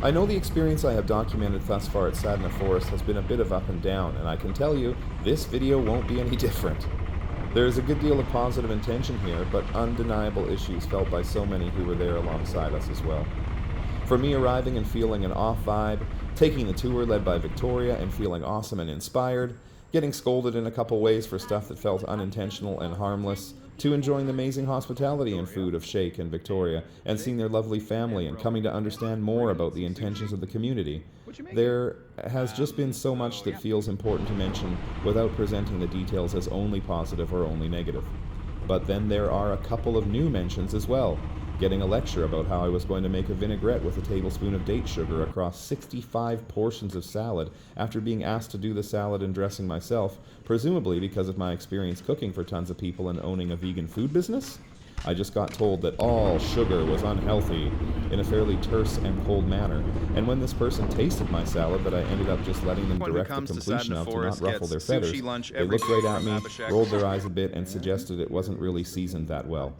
I know the experience I have documented thus far at Sadhana Forest has been a bit of up and down, and I can tell you, this video won't be any different. There is a good deal of positive intention here, but undeniable issues felt by so many who were there alongside us as well. For me, arriving and feeling an off vibe, taking the tour led by Victoria and feeling awesome and inspired, getting scolded in a couple ways for stuff that felt unintentional and harmless, to enjoying the amazing hospitality and food of Sheikh and Victoria, and seeing their lovely family and coming to understand more about the intentions of the community. There has just been so much that feels important to mention without presenting the details as only positive or only negative. But then there are a couple of new mentions as well. Getting a lecture about how I was going to make a vinaigrette with a tablespoon of date sugar across 65 portions of salad after being asked to do the salad and dressing myself, presumably because of my experience cooking for tons of people and owning a vegan food business. I just got told that all sugar was unhealthy in a fairly terse and cold manner, and when this person tasted my salad that I ended up just letting them direct the completion of to not ruffle their feathers, they looked right at me, rolled their eyes a bit, and suggested it wasn't really seasoned that well.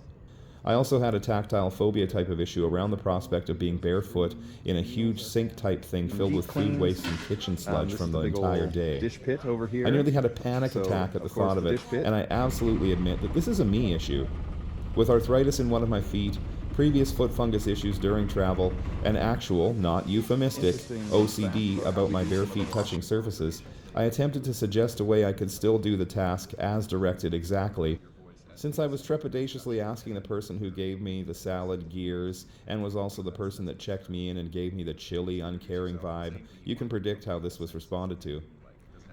I also had a tactile phobia type of issue around the prospect of being barefoot in a huge sink type thing filled with food waste and kitchen sludge from the entire day. Dish pit over here. I nearly had a panic attack at the thought of it, and I absolutely admit that this is a me issue. With arthritis in one of my feet, previous foot fungus issues during travel, and actual, not euphemistic, OCD about my bare feet touching surfaces, I attempted to suggest a way I could still do the task as directed exactly. Since I was trepidatiously asking the person who gave me the salad gears, and was also the person that checked me in and gave me the chilly, uncaring vibe, you can predict how this was responded to.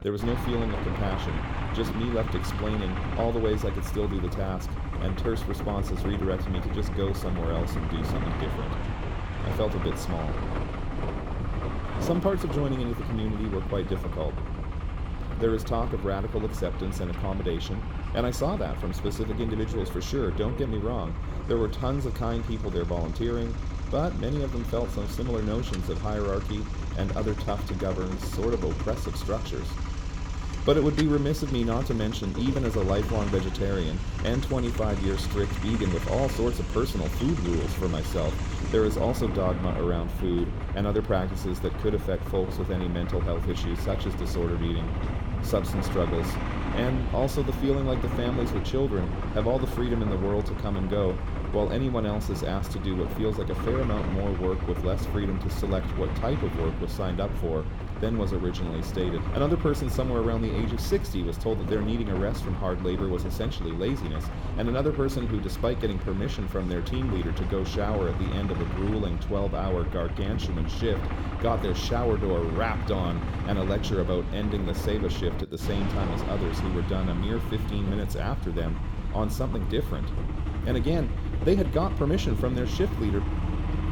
There was no feeling of compassion, just me left explaining all the ways I could still do the task, and terse responses redirected me to just go somewhere else and do something different. I felt a bit small. Some parts of joining into the community were quite difficult. There is talk of radical acceptance and accommodation, and I saw that from specific individuals for sure, don't get me wrong. There were tons of kind people there volunteering, but many of them felt some similar notions of hierarchy and other tough-to-govern, sort of oppressive structures. But it would be remiss of me not to mention, even as a lifelong vegetarian and 25-year strict vegan with all sorts of personal food rules for myself, there is also dogma around food and other practices that could affect folks with any mental health issues such as disordered eating, substance struggles, and also the feeling like the families with children have all the freedom in the world to come and go, while anyone else is asked to do what feels like a fair amount more work with less freedom to select what type of work was signed up for than was originally stated. Another person somewhere around the age of 60 was told that their needing a rest from hard labor was essentially laziness, and another person who, despite getting permission from their team leader to go shower at the end of a grueling 12-hour gargantuan shift, got their shower door rapped on and a lecture about ending the Seva shift at the same time as others who were done a mere 15 minutes after them on something different. And again, they had got permission from their shift leader.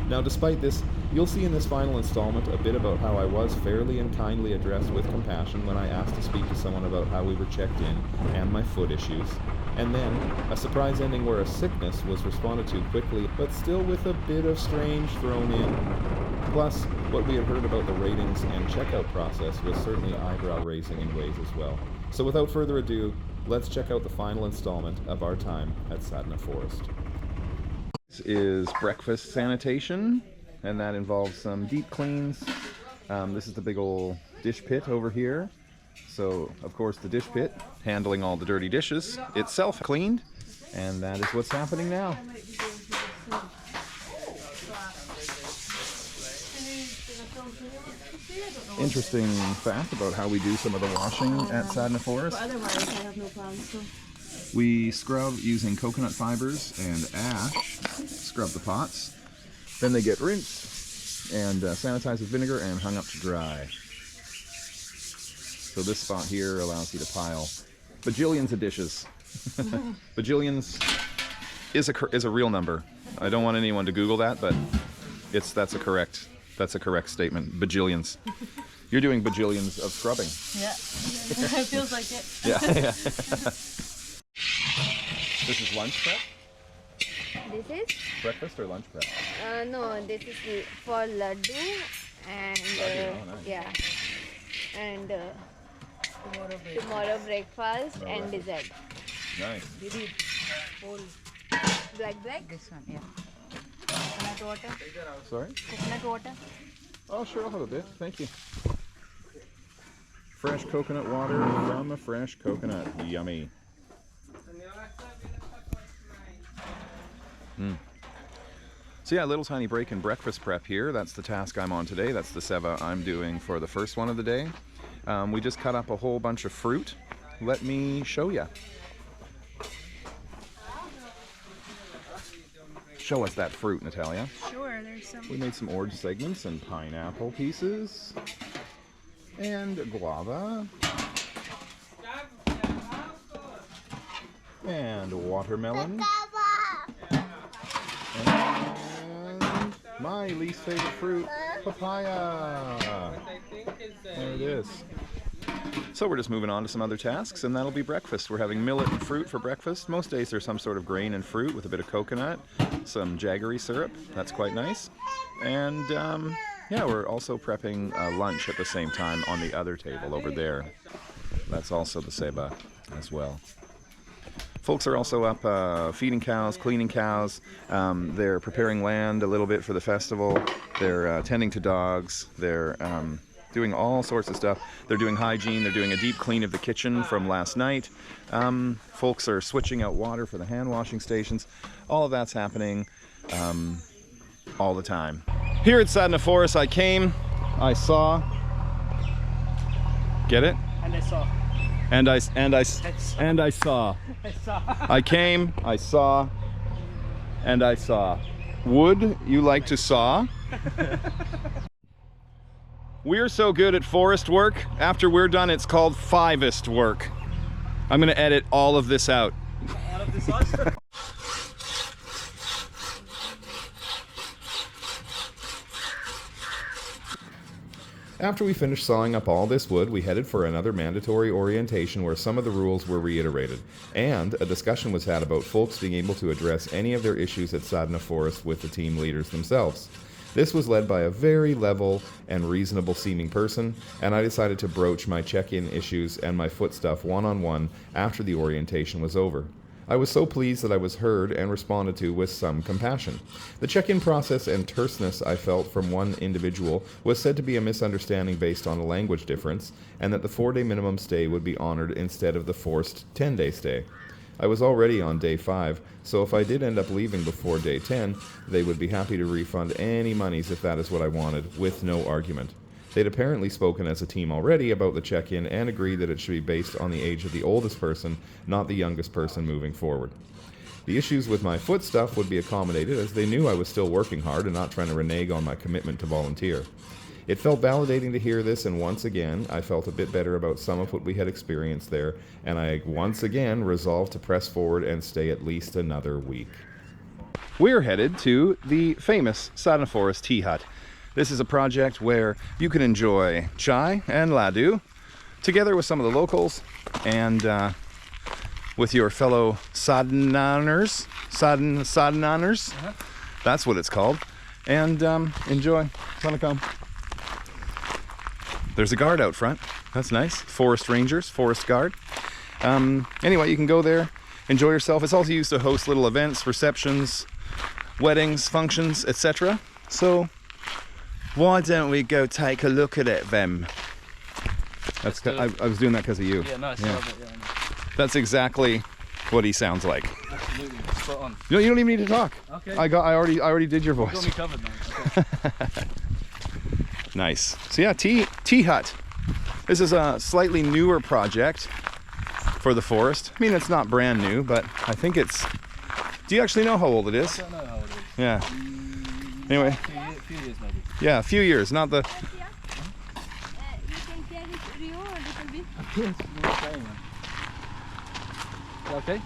Now, despite this, you'll see in this final installment a bit about how I was fairly and kindly addressed with compassion when I asked to speak to someone about how we were checked in and my foot issues. And then, a surprise ending where a sickness was responded to quickly, but still with a bit of strange thrown in. Plus, what we had heard about the ratings and checkout process was certainly eyebrow-raising in ways as well. So without further ado, let's check out the final installment of our time at Sadhana Forest. This is breakfast sanitation, and that involves some deep cleans. This is the big old dish pit over here. So, of course, the dish pit, handling all the dirty dishes, itself cleaned, and that is what's happening now. Interesting fact about how we do some of the washing at Sadhana Forest. Otherwise, I have no problems. We scrub using coconut fibers and ash, scrub the pots. Then they get rinsed and sanitized with vinegar and hung up to dry. So this spot here allows you to pile bajillions of dishes. Bajillions is a real number. I don't want anyone to Google that, but that's a correct statement. Bajillions. You're doing bajillions of scrubbing. Yeah, it feels like it. Yeah. This is lunch prep? This is? Breakfast or lunch prep? No, this is for ladoo and nice. yeah, and tomorrow breakfast and dessert. Nice. Black. This one, yeah. Coconut water. Sorry? Coconut water. Oh, sure, I'll have a bit. Thank you. Fresh coconut water from a fresh coconut. Yummy. So yeah, a little tiny break in breakfast prep here. That's the task I'm on today. That's the seva I'm doing for the first one of the day. We just cut up a whole bunch of fruit. Let me show you. Show us that fruit, Natalia. Sure, there's some. We made some orange segments and pineapple pieces. And guava. And watermelon. And my least favorite fruit, papaya. There it is. So we're just moving on to some other tasks, and that'll be breakfast. We're having millet and fruit for breakfast. Most days there's some sort of grain and fruit with a bit of coconut, some jaggery syrup. That's quite nice. And yeah, we're also prepping lunch at the same time on the other table over there. That's also the seva as well. Folks are also up feeding cows, cleaning cows. They're preparing land a little bit for the festival. They're tending to dogs. They're doing all sorts of stuff. They're doing hygiene. They're doing a deep clean of the kitchen from last night. Folks are switching out water for the hand washing stations. All of that's happening all the time. Here at Sadhana Forest, I came, I saw. Get it? And I saw. And I saw. I came, I saw, and I saw. Would you like to saw? We're so good at forest work. After we're done, it's called fivest work. I'm gonna edit all of this out. All of this out? After we finished sawing up all this wood, we headed for another mandatory orientation where some of the rules were reiterated, and a discussion was had about folks being able to address any of their issues at Sadhana Forest with the team leaders themselves. This was led by a very level and reasonable seeming person, and I decided to broach my check-in issues and my foot stuff one-on-one after the orientation was over. I was so pleased that I was heard and responded to with some compassion. The check-in process and terseness I felt from one individual was said to be a misunderstanding based on a language difference, and that the 4-day minimum stay would be honored instead of the forced 10-day stay. I was already on day 5, so if I did end up leaving before day 10, they would be happy to refund any monies if that is what I wanted, with no argument. They'd apparently spoken as a team already about the check-in and agreed that it should be based on the age of the oldest person, not the youngest person moving forward. The issues with my foot stuff would be accommodated as they knew I was still working hard and not trying to renege on my commitment to volunteer. It felt validating to hear this, and once again, I felt a bit better about some of what we had experienced there, and I once again resolved to press forward and stay at least another week. We're headed to the famous Sadhana Forest Tea Hut. This is a project where you can enjoy chai and ladoo together with some of the locals and with your fellow sadhananers. That's what it's called. And enjoy. Come. There's a guard out front. That's nice. Forest rangers, forest guard. Anyway, you can go there, enjoy yourself. It's also used to host little events, receptions, weddings, functions, etc. So why don't we go take a look at it then? That's I was doing that because of you. Yeah, nice. Yeah. Love it, yeah. That's exactly what he sounds like. Absolutely. Spot on. You don't even need to talk. Okay. I already did your voice. Got me covered now. Okay. Nice. So yeah, tea hut. This is a slightly newer project for the forest. I mean, it's not brand new, but I think it's... Do you actually know how old it is? I don't know how it is. Yeah. Anyway. A few years maybe. Yeah, a few years, not the... You can carry Rio a little bit. Okay.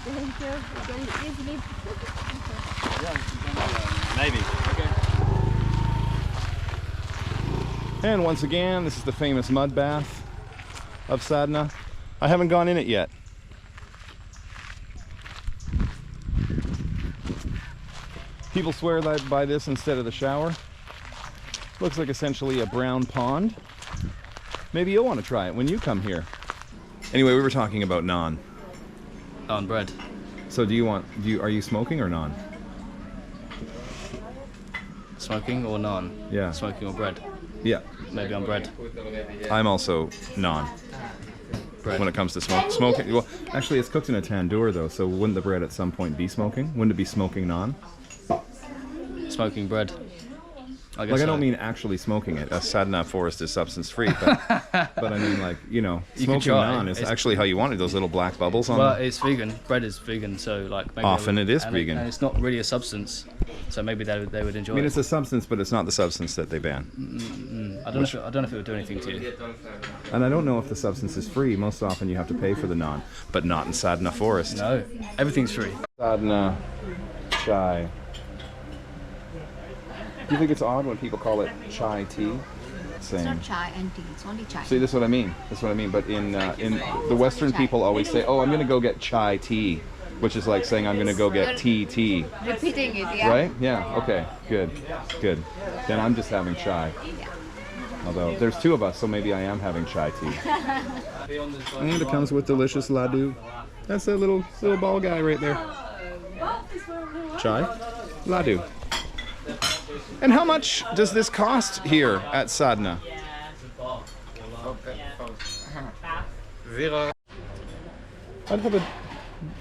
Thank you. You can easily. Yeah, maybe. Okay. And once again, this is the famous mud bath of Sadhana. I haven't gone in it yet. People swear that by this instead of the shower. Looks like essentially a brown pond. Maybe you'll want to try it when you come here. Anyway, we were talking about naan. On bread. So are you smoking or naan? Smoking or naan? Yeah. Smoking or bread? Yeah. Maybe on bread. I'm also naan Bread. when it comes to smoking. Well, actually, it's cooked in a tandoor though, so wouldn't the bread at some point be smoking? Wouldn't it be smoking naan? Smoking bread. I guess Like, I so. don't mean actually smoking it. A Sadhana Forest is substance free, but I mean, like, you know, You can smoking try. naan is It's- actually how you want it. Those little black bubbles on Well, them. it's vegan. Bread is vegan, so like maybe Often it is and vegan. and it's not really a substance, so maybe they would enjoy I mean, it. it's a substance, but it's not the substance that they ban. I don't know if it would do anything to you. And I don't know if the substance is free. Most often you have to pay for the naan, but not in Sadhana Forest. No, everything's free. Sadhana chai. Do you think it's odd when people call it chai tea? It's Same. not chai and tea, it's only chai. See, this is what I mean. That's what I mean. But in the Western people always say, "Oh, I'm going to go get chai tea," which is like saying I'm going to go get tea. Repeating it, yeah? Right? Yeah. Okay. Good. Then I'm just having chai. Although there's two of us, so maybe I am having chai tea. And it comes with delicious ladoo. That's that little ball guy right there. Chai, ladoo. And how much does this cost here at Sadhana? I'd have a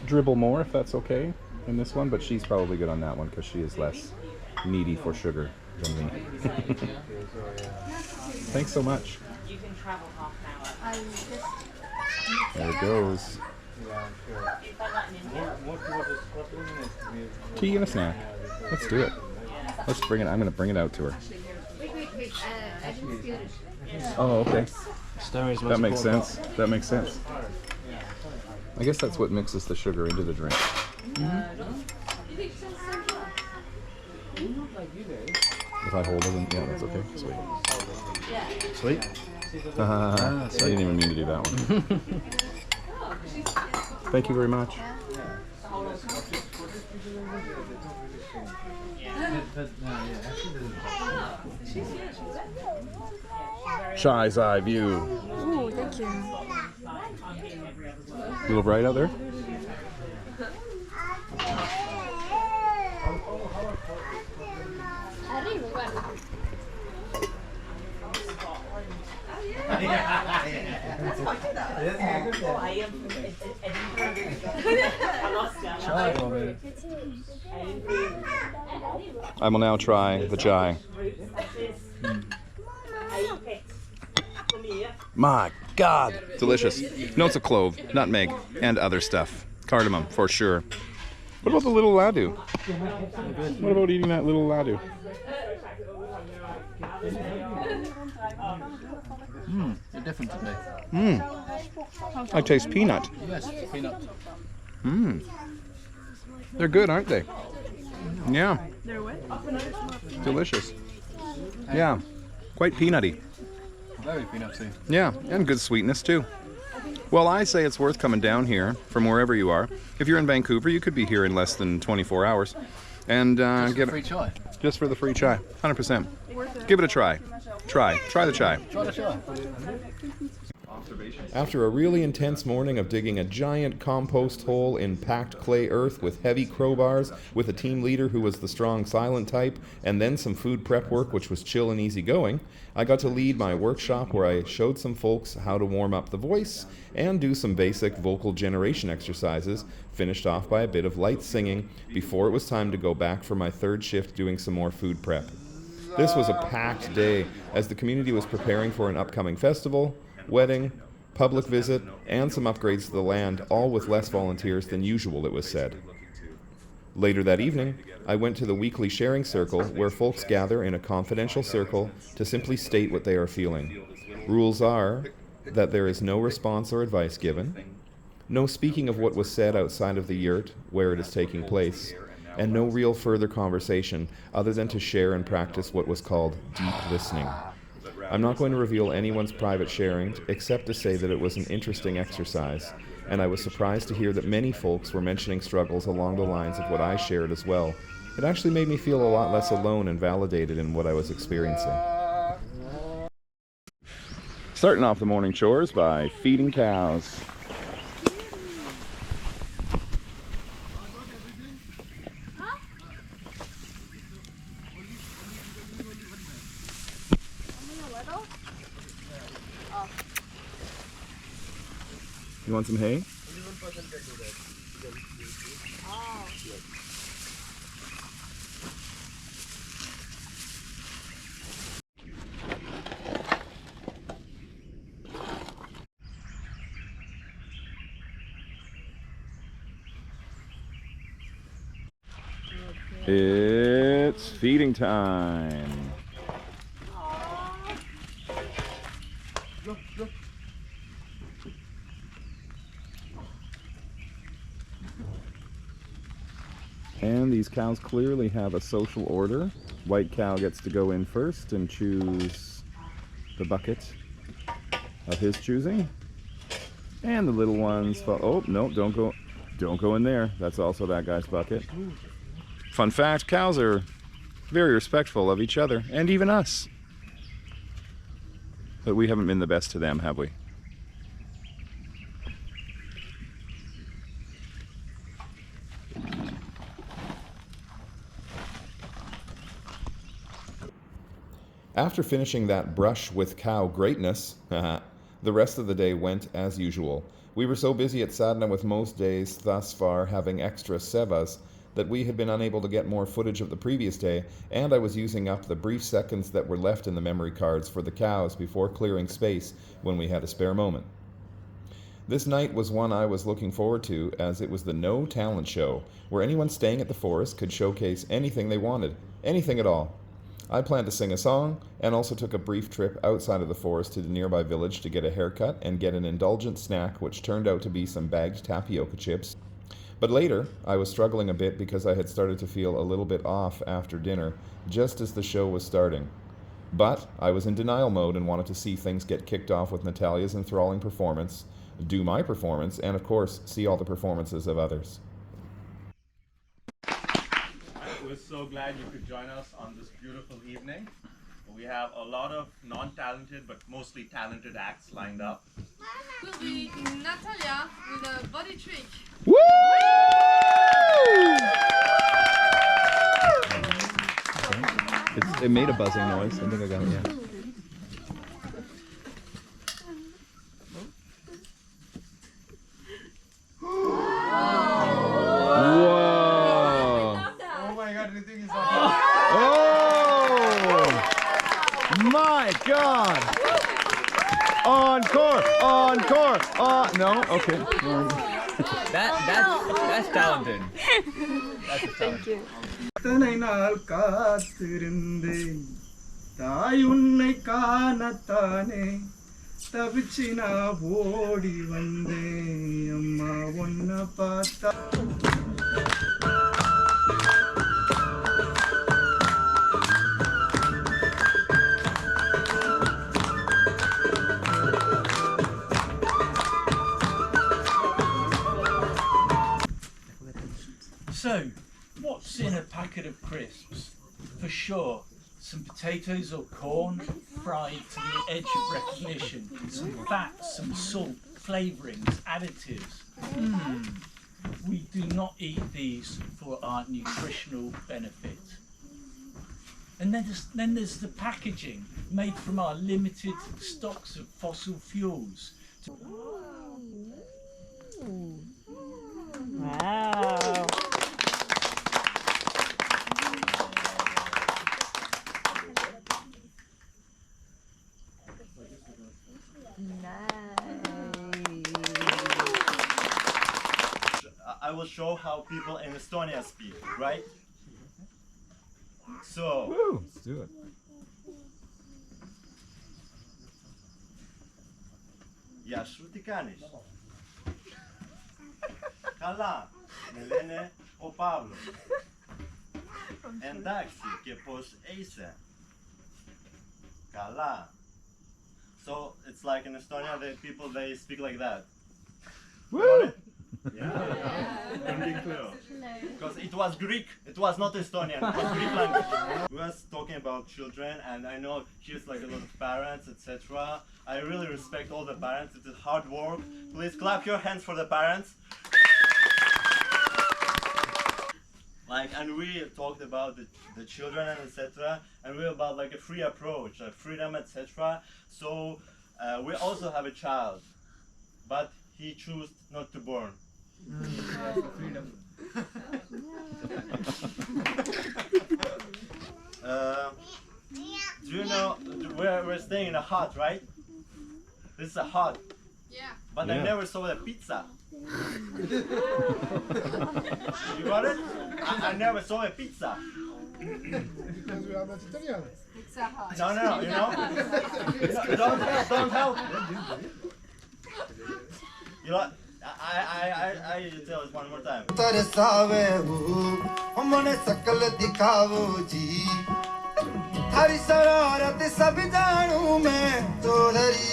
dribble more if that's okay in this one, but she's probably good on that one because she is less needy for sugar than me. Thanks so much. There it goes. Tea and a snack. Let's do it. Let's bring it. I'm going to bring it out to her. Wait, I didn't feel it. Oh, okay. Stirring is most That makes important. sense. That makes sense. I guess that's what mixes the sugar into the drink. If I hold it, then yeah, that's okay. Sweet. Sweet. I didn't even mean to do that one. Thank you very much. Chai's eye view. Ooh, thank you. A little bright out there? I will now try the chai. My God, delicious. Notes of clove, nutmeg, and other stuff. Cardamom, for sure. What about the little ladoo? What about eating that little ladoo? They're different today. I taste peanut. Yes, peanut. They're good, aren't they? Yeah. They're what? Delicious. Yeah, quite peanutty. Very peanutty. Yeah, and good sweetness too. Well, I say it's worth coming down here from wherever you are. If you're in Vancouver, you could be here in less than 24 hours. And get Free chai. just for the free chai, 100%. Give it a try. Try the chai. Try the chai. After a really intense morning of digging a giant compost hole in packed clay earth with heavy crowbars, with a team leader who was the strong silent type, and then some food prep work which was chill and easy going, I got to lead my workshop where I showed some folks how to warm up the voice and do some basic vocal generation exercises, finished off by a bit of light singing before it was time to go back for my third shift doing some more food prep. This was a packed day as the community was preparing for an upcoming festival, wedding, public visit, and some upgrades to the land, all with less volunteers than usual, it was said. Later that evening, I went to the weekly sharing circle where folks gather in a confidential circle to simply state what they are feeling. Rules are that there is no response or advice given, no speaking of what was said outside of the yurt where it is taking place, and no real further conversation other than to share and practice what was called deep listening. I'm not going to reveal anyone's private sharing, except to say that it was an interesting exercise, and I was surprised to hear that many folks were mentioning struggles along the lines of what I shared as well. It actually made me feel a lot less alone and validated in what I was experiencing. Starting off the morning chores by feeding cows. little? You want some hay? Oh. It's feeding time. And these cows clearly have a social order. White cow gets to go in first and choose the bucket of his choosing. And the little ones oh no, don't go in there. That's also that guy's bucket. Fun fact, cows are very respectful of each other and even us. But we haven't been the best to them, have we? After finishing that brush with cow greatness, the rest of the day went as usual. We were so busy at Sadhana with most days thus far having extra sevas that we had been unable to get more footage of the previous day, and I was using up the brief seconds that were left in the memory cards for the cows before clearing space when we had a spare moment. This night was one I was looking forward to, as it was the No Talent Show, where anyone staying at the forest could showcase anything they wanted, anything at all. I planned to sing a song, and also took a brief trip outside of the forest to the nearby village to get a haircut and get an indulgent snack, which turned out to be some bagged tapioca chips. But later, I was struggling a bit because I had started to feel a little bit off after dinner, just as the show was starting. But I was in denial mode and wanted to see things get kicked off with Natalia's enthralling performance, do my performance, and of course, see all the performances of others. We're so glad you could join us on this beautiful evening. We have a lot of non-talented but mostly talented acts lined up. Will be Natalia with a body trick. Woo! It made a buzzing noise. I think I got it, yeah. My God! Encore! Encore! No? Okay. That's talented. Thank you. இத்தனை நாள் காத்திருந்தேன் தாய் உன்னை காணத்தானே தவிச்சு நான் ஓடி வந்தேன் அம்மா உன்னை பார்த்தா So, what's in a packet of crisps? For sure, some potatoes or corn fried to the edge of recognition, some fat, some salt, flavourings, additives. We do not eat these for our nutritional benefit. And then there's the packaging made from our limited stocks of fossil fuels. Wow. I will show how people in Estonia speak, right? So, Woo! Let's do it. Γεια σου, τι κάνεις? Καλά, με λένε ο Παύλος. Εντάξει, και πώς είσαι? Καλά. So, it's like in Estonia, the people, they speak like that. Woo! Because it was Greek, it was not Estonian, it was Greek language. We was talking about children, and I know here's like a lot of parents, etc. I really respect all the parents, it's hard work. Please clap your hands for the parents. Like, and we talked about the children and etc. And we're about like a free approach, like freedom, etc. So we also have a child, but he chose not to born. Freedom. Do you know we're staying in a hut, right? This is a hut. Yeah. But I never saw a pizza. You got it? I never saw a pizza. Because we are vegetarian. Pizza Hut. No, you know? Don't help. You know, I tell it one more time. हरी शरारत सब जानू मैं चौधरी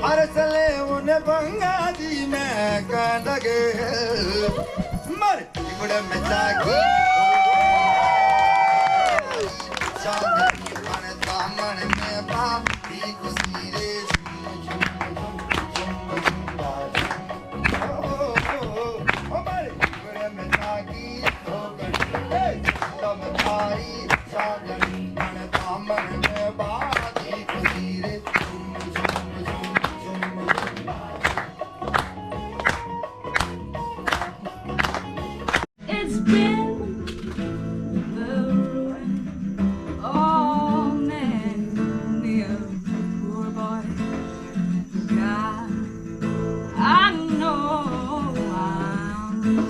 हर चले उन्हें बंगा दी मैं कह लगे मर गुड़ में जागी मन दामन में बापी खुशी रे मर गुड़ में जागी तम थारी It's been the ruin. Oh man, me a poor boy. God, I know I'm wrong.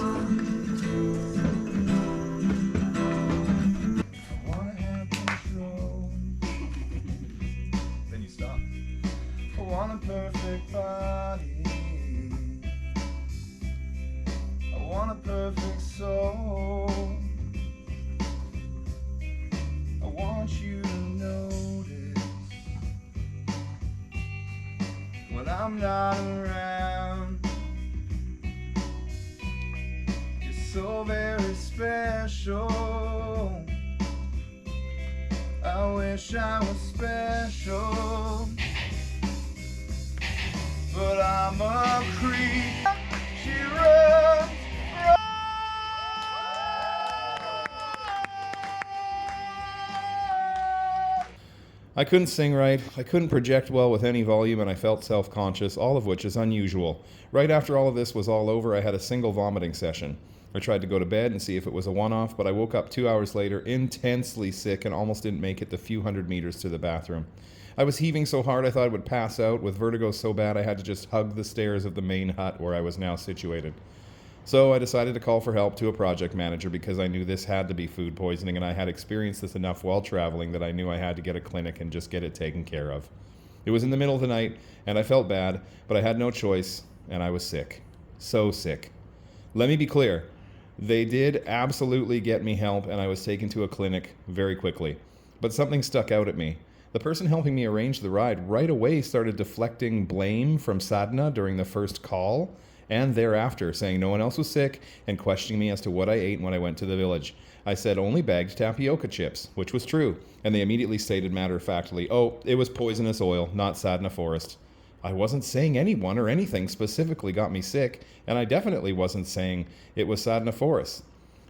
Then you stop. I want a perfect body. I want a perfect soul. I want you to notice when I'm not around. You're so very special. I wish I was special, but I'm a creep. She runs. I couldn't sing right, I couldn't project well with any volume, and I felt self-conscious, all of which is unusual. Right after all of this was all over, I had a single vomiting session. I tried to go to bed and see if it was a one-off, but I woke up 2 hours later intensely sick and almost didn't make it the few hundred meters to the bathroom. I was heaving so hard I thought I would pass out, with vertigo so bad I had to just hug the stairs of the main hut where I was now situated. So I decided to call for help to a project manager because I knew this had to be food poisoning, and I had experienced this enough while traveling that I knew I had to get a clinic and just get it taken care of. It was in the middle of the night, and I felt bad, but I had no choice, and I was sick. So sick. Let me be clear. They did absolutely get me help, and I was taken to a clinic very quickly. But something stuck out at me. The person helping me arrange the ride right away started deflecting blame from Sadhana during the first call, and thereafter, saying no one else was sick and questioning me as to what I ate when I went to the village. I said only bagged tapioca chips, which was true, and they immediately stated matter-of-factly, oh, it was poisonous oil, not Sadhana Forest. I wasn't saying anyone or anything specifically got me sick, and I definitely wasn't saying it was Sadhana Forest.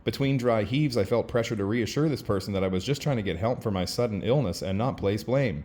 Between dry heaves, I felt pressure to reassure this person that I was just trying to get help for my sudden illness and not place blame.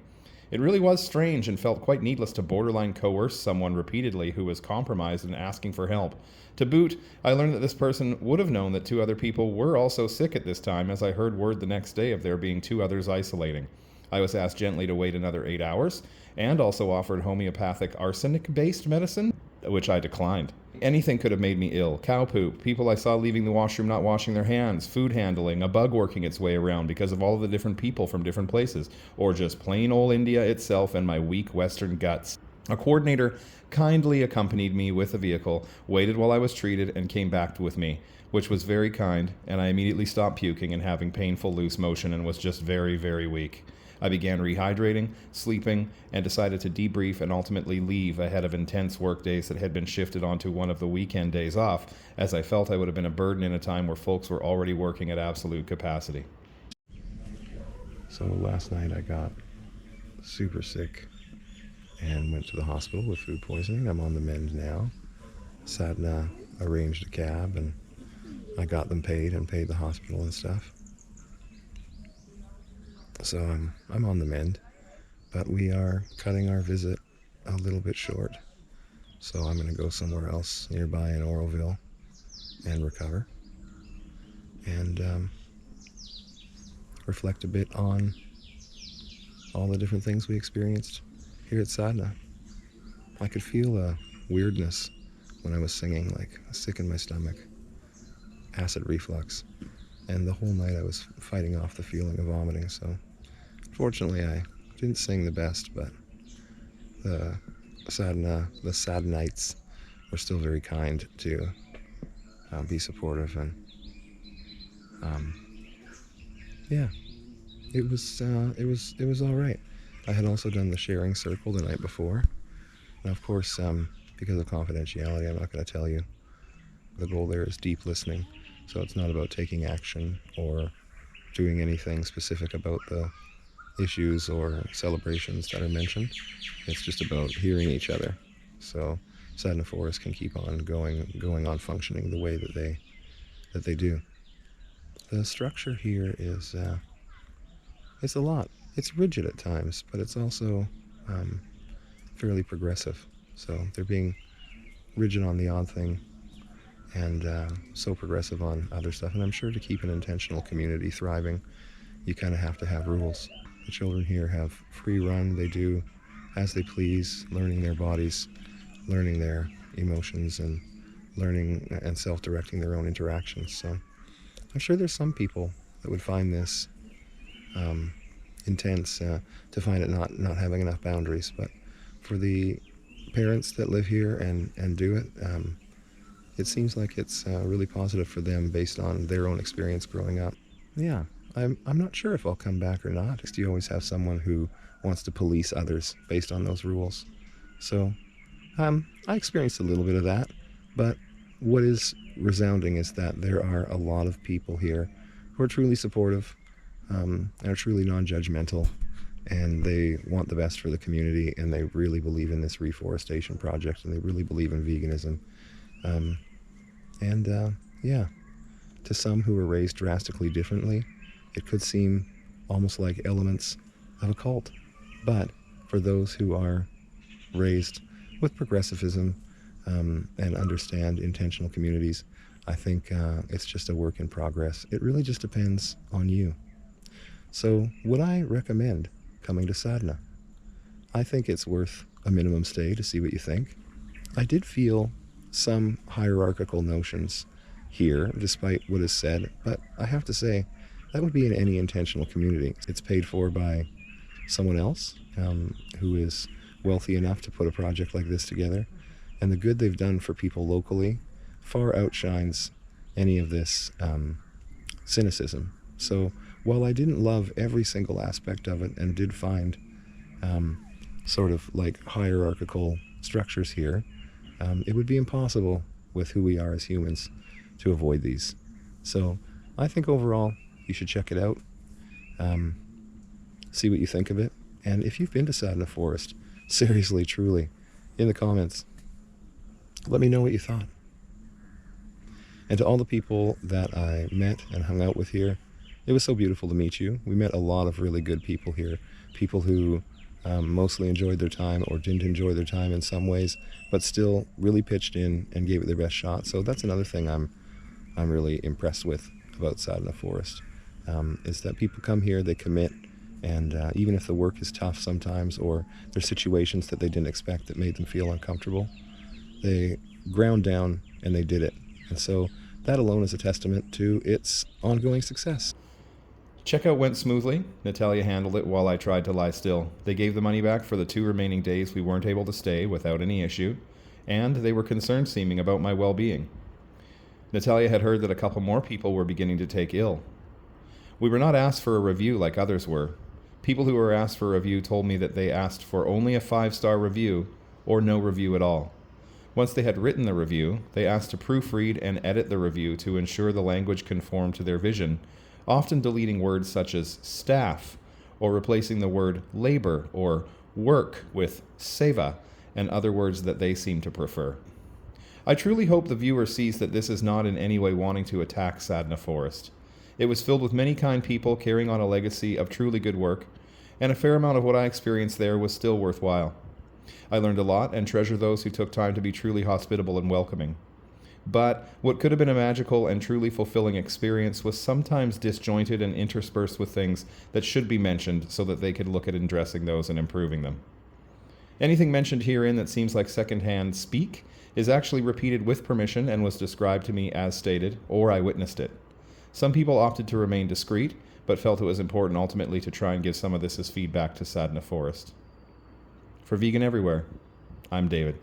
It really was strange and felt quite needless to borderline coerce someone repeatedly who was compromised and asking for help. To boot, I learned that this person would have known that 2 other people were also sick at this time, as I heard word the next day of there being 2 others isolating. I was asked gently to wait another 8 hours, and also offered homeopathic arsenic-based medicine, which I declined. Anything could have made me ill. Cow poop, people I saw leaving the washroom not washing their hands, food handling, a bug working its way around because of all of the different people from different places, or just plain old India itself and my weak Western guts. A coordinator kindly accompanied me with a vehicle, waited while I was treated, and came back with me, which was very kind, and I immediately stopped puking and having painful loose motion and was just very, very weak. I began rehydrating, sleeping, and decided to debrief and ultimately leave ahead of intense work days that had been shifted onto one of the weekend days off, as I felt I would have been a burden in a time where folks were already working at absolute capacity. So last night I got super sick and went to the hospital with food poisoning. I'm on the mend now. Sadhana arranged a cab and I got them paid and paid the hospital and stuff. So I'm on the mend, but we are cutting our visit a little bit short. So I'm going to go somewhere else nearby in Oroville and recover and reflect a bit on all the different things we experienced here at Sadhana. I could feel a weirdness when I was singing, like a sick in my stomach, acid reflux, and the whole night I was fighting off the feeling of vomiting. So fortunately I didn't sing the best, but the Sadhanites were still very kind to be supportive, and yeah, it was all right. I had also done the sharing circle the night before. Now, of course, because of confidentiality, I'm not going to tell you. The goal there is deep listening, so it's not about taking action or doing anything specific about the issues or celebrations that are mentioned. It's just about hearing each other, so Sadhana Forest can keep on going on functioning the way that they do. The structure here is it's a lot. It's rigid at times, but it's also fairly progressive. So they're being rigid on the odd thing and so progressive on other stuff. And I'm sure to keep an intentional community thriving, you kind of have to have rules. The children here have free run. They do as they please, learning their bodies, learning their emotions, and learning and self-directing their own interactions. So I'm sure there's some people that would find this intense, to find it not having enough boundaries. But for the parents that live here and do it, it seems like it's really positive for them based on their own experience growing up. Yeah, I'm not sure if I'll come back or not. You always have someone who wants to police others based on those rules. So I experienced a little bit of that, but what is resounding is that there are a lot of people here who are truly supportive, and are truly non-judgmental, and they want the best for the community, and they really believe in this reforestation project, and they really believe in veganism. Yeah, to some who were raised drastically differently, it could seem almost like elements of a cult. But for those who are raised with progressivism and understand intentional communities, I think it's just a work in progress. It really just depends on you. So would I recommend coming to Sadhana? I think it's worth a minimum stay to see what you think. I did feel some hierarchical notions here, despite what is said, but I have to say, that would be in any intentional community. It's paid for by someone else who is wealthy enough to put a project like this together, and the good they've done for people locally far outshines any of this cynicism. So while I didn't love every single aspect of it and did find sort of like hierarchical structures here, it would be impossible with who we are as humans to avoid these. So I think overall you should check it out, see what you think of it, and if you've been to Sadhana Forest, seriously, truly, in the comments, let me know what you thought. And to all the people that I met and hung out with here, it was so beautiful to meet you. We met a lot of really good people here, people who mostly enjoyed their time or didn't enjoy their time in some ways, but still really pitched in and gave it their best shot. So that's another thing I'm really impressed with about Sadhana Forest, is that people come here, they commit, and even if the work is tough sometimes, or there's situations that they didn't expect that made them feel uncomfortable, they ground down and they did it. And so that alone is a testament to its ongoing success. Checkout went smoothly. Natalia handled it while I tried to lie still. They gave the money back for the 2 remaining days we weren't able to stay without any issue, and they were concerned seeming about my well-being. Natalia had heard that a couple more people were beginning to take ill. We were not asked for a review like others were. People who were asked for a review told me that they asked for only a 5-star review or no review at all. Once they had written the review, they asked to proofread and edit the review to ensure the language conformed to their vision, often deleting words such as staff, or replacing the word labor or work with seva and other words that they seemed to prefer. I truly hope the viewer sees that this is not in any way wanting to attack Sadhana Forest. It was filled with many kind people carrying on a legacy of truly good work, and a fair amount of what I experienced there was still worthwhile. I learned a lot and treasure those who took time to be truly hospitable and welcoming. But what could have been a magical and truly fulfilling experience was sometimes disjointed and interspersed with things that should be mentioned so that they could look at addressing those and improving them. Anything mentioned herein that seems like secondhand speak is actually repeated with permission and was described to me as stated, or I witnessed it. Some people opted to remain discreet, but felt it was important ultimately to try and give some of this as feedback to Sadhana Forest. For Vegan Everywhere, I'm David.